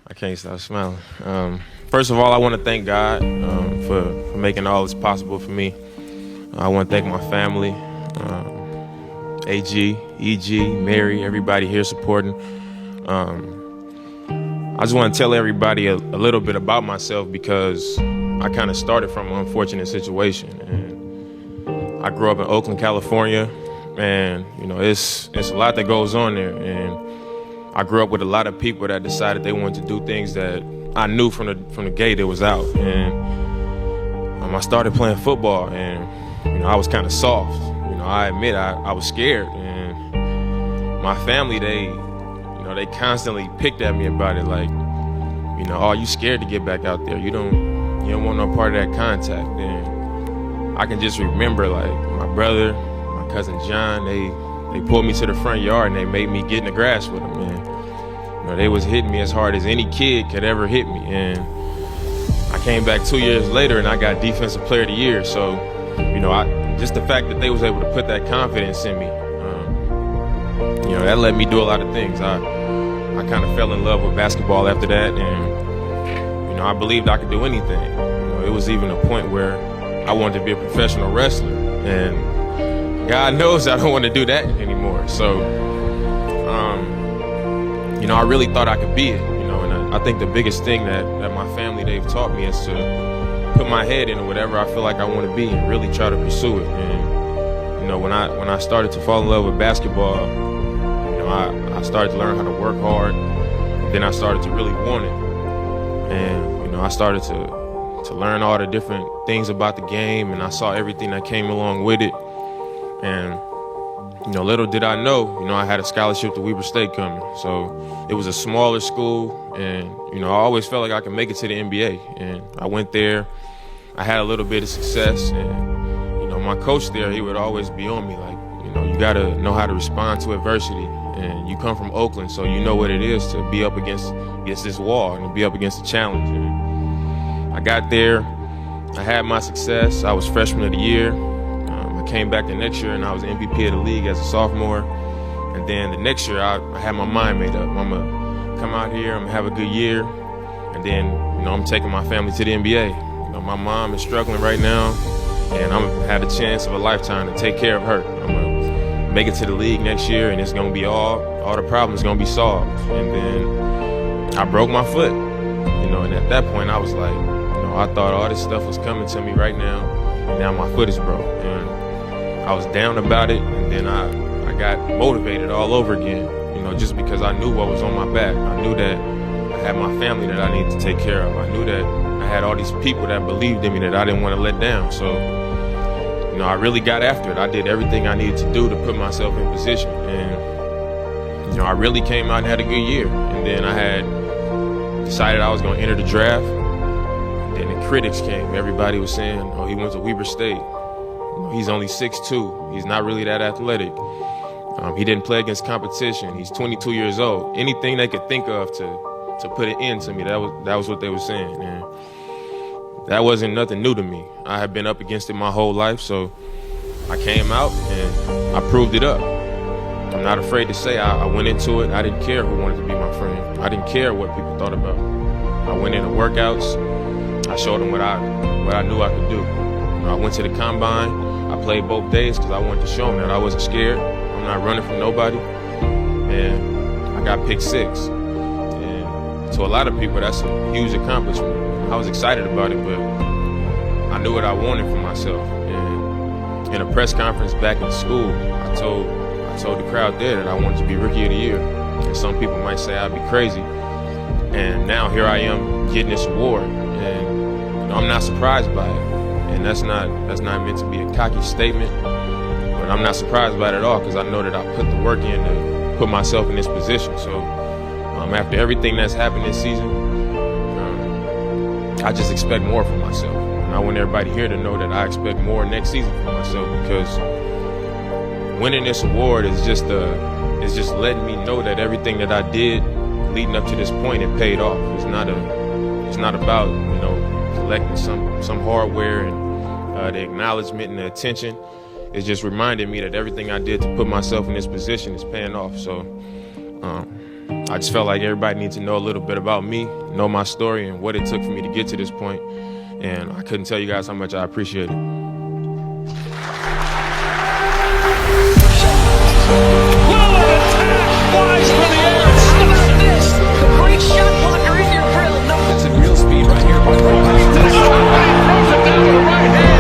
I can't stop smiling. First of all, I want to thank God for making all this possible for me. I want to thank my family, AG, EG, Mary, everybody here supporting. I just want to tell everybody a little bit about myself because I kind of started from an unfortunate situation. And I grew up in Oakland, California, and it's a lot that goes on there. And I grew up with a lot of people that decided they wanted to do things that I knew from the gate it was out. And I started playing football, and I was kind of soft. I admit I was scared, and my family they constantly picked at me about it, like, oh, you scared to get back out there. You don't want no part of that contact. And I can just remember, like, my brother, my cousin John, they pulled me to the front yard and they made me get in the grass with them. And they was hitting me as hard as any kid could ever hit me. And I came back 2 years later and I got Defensive Player of the Year. So, just the fact that they was able to put that confidence in me, that let me do a lot of things. I kind of fell in love with basketball after that, and I believed I could do anything. It was even a point where I wanted to be a professional wrestler, and God knows I don't want to do that anymore. So, I really thought I could be it. And I think the biggest thing that my family they've taught me is to put my head into whatever I feel like I want to be and really try to pursue it. And when I started to fall in love with basketball, I started to learn how to work hard. Then I started to really want it, and I started to learn all the different things about the game, and I saw everything that came along with it. And little did I know, I had a scholarship to Weber State coming. So it was a smaller school, and I always felt like I could make it to the NBA. And I went there. I had a little bit of success, and my coach there, he would always be on me, like, you gotta know how to respond to adversity. And you come from Oakland, so you know what it is to be up against this wall and to be up against a challenge. And I got there, I had my success. I was freshman of the year. I came back the next year and I was MVP of the league as a sophomore. And then the next year, I had my mind made up. I'm gonna come out here, I'm gonna have a good year, and then I'm taking my family to the NBA. My mom is struggling right now, and I'm gonna have the chance of a lifetime to take care of her. I'm gonna make it to the league next year, and it's gonna be all the problems gonna be solved. And then I broke my foot, and at that point I was like, I thought all this stuff was coming to me right now, and now my foot is broke. And I was down about it, and then I got motivated all over again, just because I knew what was on my back. I knew that I had my family that I needed to take care of. I knew that I had all these people that believed in me that I didn't want to let down. So, I really got after it. I did everything I needed to do to put myself in position. And, I really came out and had a good year. And then I had decided I was going to enter the draft. And then the critics came. Everybody was saying, oh, he went to Weber State. He's only 6'2". He's not really that athletic. He didn't play against competition. He's 22 years old. Anything they could think of to put an end to me, that was what they were saying. And that wasn't nothing new to me. I had been up against it my whole life, so I came out and I proved it up. I'm not afraid to say I went into it. I didn't care who wanted to be my friend. I didn't care what people thought about me. I went into workouts. I showed them what I knew I could do. I went to the combine. I played both days because I wanted to show them that I wasn't scared. I'm not running from nobody. And I got picked 6. And to a lot of people, that's a huge accomplishment. I was excited about it, but I knew what I wanted for myself. And in a press conference back in school, I told the crowd there that I wanted to be Rookie of the Year. And some people might say I'd be crazy. And now here I am getting this award, and I'm not surprised by it. And that's not meant to be a cocky statement, but I'm not surprised by it at all because I know that I put the work in to put myself in this position. So after everything that's happened this season, I just expect more from myself. And I want everybody here to know that I expect more next season from myself, because winning this award is just letting me know that everything that I did leading up to this point, it paid off. It's not about collecting some hardware and the acknowledgement and the attention. It's just reminding me that everything I did to put myself in this position is paying off. So I just felt like everybody needs to know a little bit about me, know my story, and what it took for me to get to this point. And I couldn't tell you guys how much I appreciate it. Lillard attack flies for the air. How about this? The great shot blocker in your grill. No. It's in real speed right here. Throws it down with the right hand.